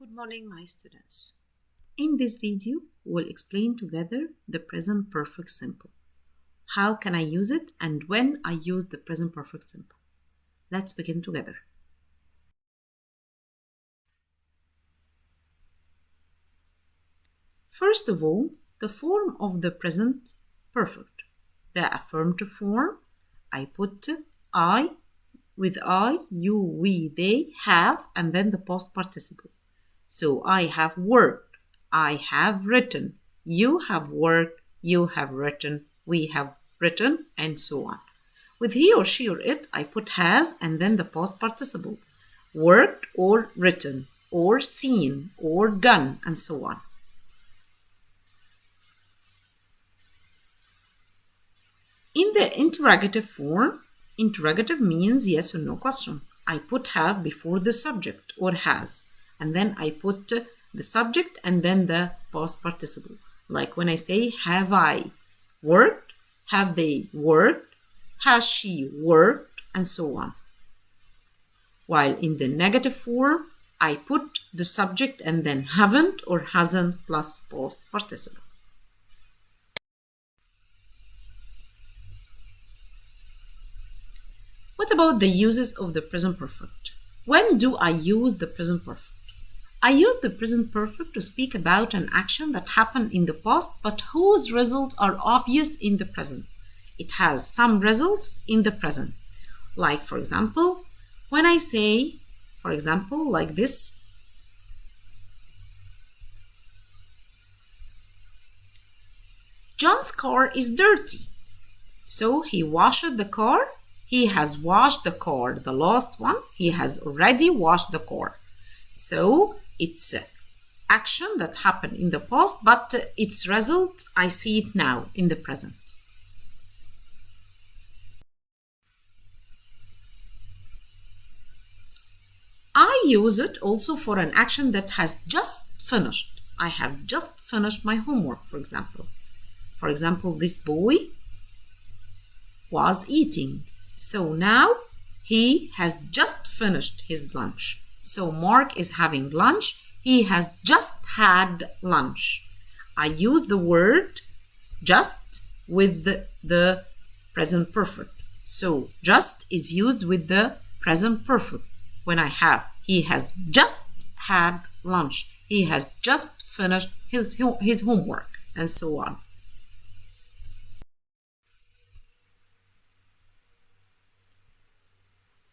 Good morning, my students. In this video, we'll explain together the present perfect simple. How can I use it and when I use the present perfect simple. Let's begin together. First of all, the form of the present perfect. The affirmative form, I put I with I, you, we, they, have, and then the past participle. So I have worked, I have written, you have worked, you have written, we have written, and so on. With he or she or it, I put has and then the past participle. Worked or written, or seen, or done, and so on. In the interrogative form, interrogative means yes or no question. I put have before the subject or has, and then I put the subject and then the past participle. Like when I say, have I worked? Have they worked? Has she worked? And so on. While in the negative form, I put the subject and then haven't or hasn't plus past participle. What about the uses of the present perfect? When do I use the present perfect? I use the present perfect to speak about an action that happened in the past but whose results are obvious in the present. It has some results in the present. Like, for example, when I say, for example, like this, John's car is dirty. So he washed the car. He has washed the car. The last one, he has already washed the car. So it's an action that happened in the past, but its result, I see it now in the present. I use it also for an action that has just finished. I have just finished my homework, for example. For example, this boy was eating. So now he has just finished his lunch. So Mark is having lunch. He has just had lunch. I use the word just with the present perfect. So just is used with the present perfect. When I have, he has just had lunch. He has just finished his homework, and so on.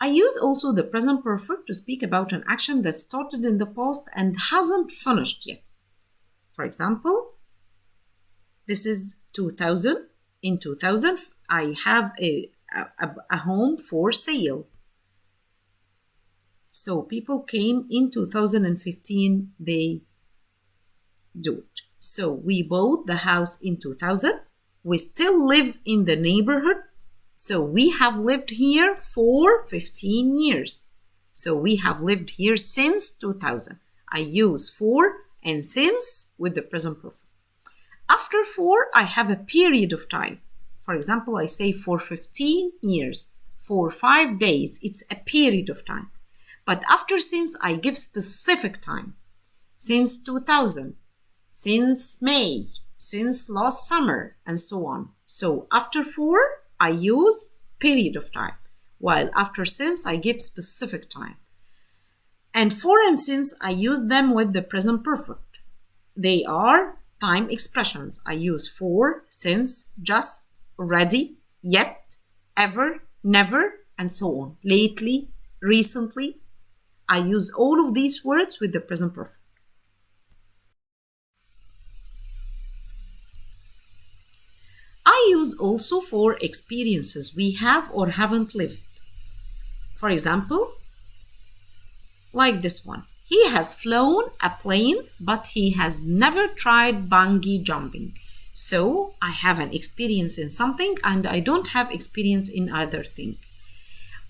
I use also the present perfect to speak about an action that started in the past and hasn't finished yet. For example, this is 2000. In 2000, I have a home for sale. So people came in 2015, they do it. So we bought the house in 2000. We still live in the neighborhood. So we have lived here for 15 years. So we have lived here since 2000. I use for and since with the present perfect. After for, I have a period of time. For example, I say for 15 years, for 5 days, it's a period of time. But after since, I give specific time. Since 2000, since May, since last summer, and so on. So after for, I use period of time, while after since I give specific time. And for and since I use them with the present perfect. They are time expressions. I use for, since, just, already, yet, ever, never, and so on. Lately, recently. I use all of these words with the present perfect. I use also for experiences we have or haven't lived. For example, like this one. He has flown a plane, but he has never tried bungee jumping. So I have an experience in something and I don't have experience in other thing.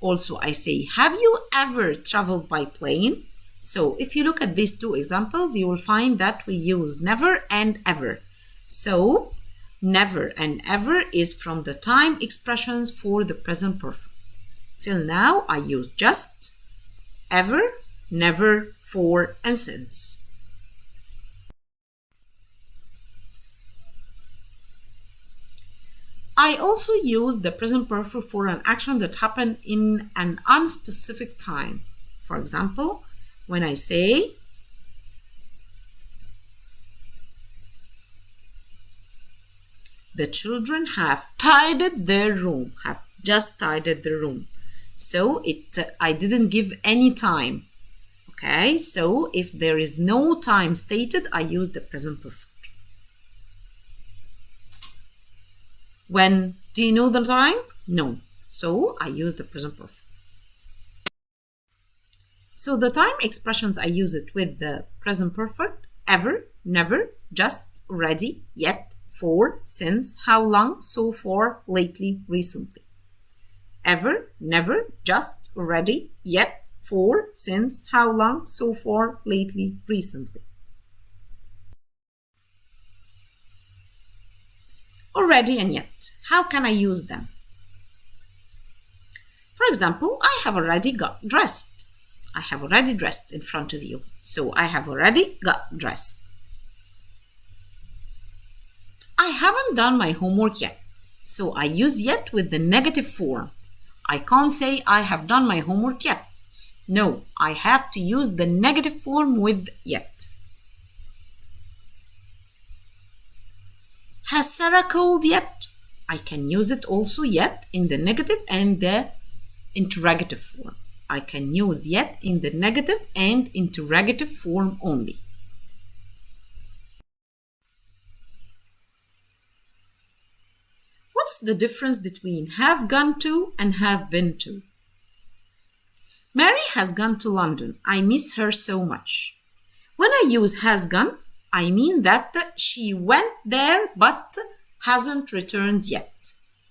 Also, I say, have you ever traveled by plane? So if you look at these two examples, you will find that we use never and ever. So never and ever is from the time expressions for the present perfect. Till now, I use just, ever, never, for, and since. I also use the present perfect for an action that happened in an unspecific time. For example, when I say, the children have tidied their room, have just tidied the room. So I didn't give any time. Okay, so if there is no time stated, I use the present perfect. When do you know the time? No. So I use the present perfect. So the time expressions, I use it with the present perfect: ever, never, just, already, yet, for, since, how long, so far, lately, recently. Ever, never, just, already, yet, for, since, how long, so far, lately, recently. Already and yet. How can I use them? For example, I have already got dressed. I have already dressed in front of you. So I have already got dressed. I haven't done my homework yet. So I use yet with the negative form. I can't say I have done my homework yet. No, I have to use the negative form with yet. Has Sarah called yet? I can use it also yet in the negative and the interrogative form. I can use yet in the negative and interrogative form only. What's the difference between have gone to and have been to? Mary has gone to London. I miss her so much. When I use has gone, I mean that she went there but hasn't returned yet.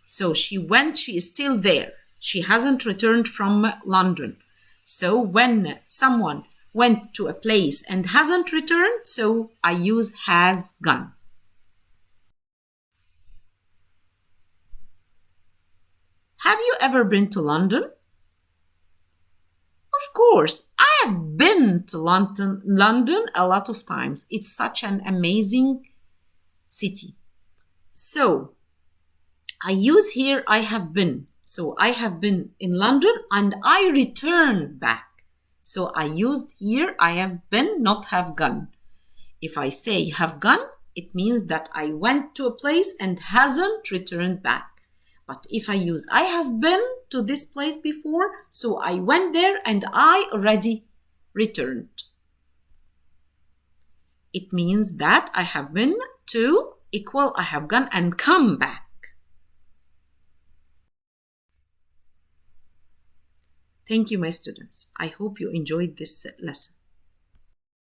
So she is still there. She hasn't returned from London. So when someone went to a place and hasn't returned, so I use has gone. Have you ever been to London? Of course, I have been to London a lot of times. It's such an amazing city. So I use here I have been. So I have been in London and I returned back. So I used here I have been, not have gone. If I say have gone, it means that I went to a place and hasn't returned back. But if I use I have been to this place before, so I went there and I already returned. It means that I have been to equal I have gone and come back. Thank you, my students. I hope you enjoyed this lesson.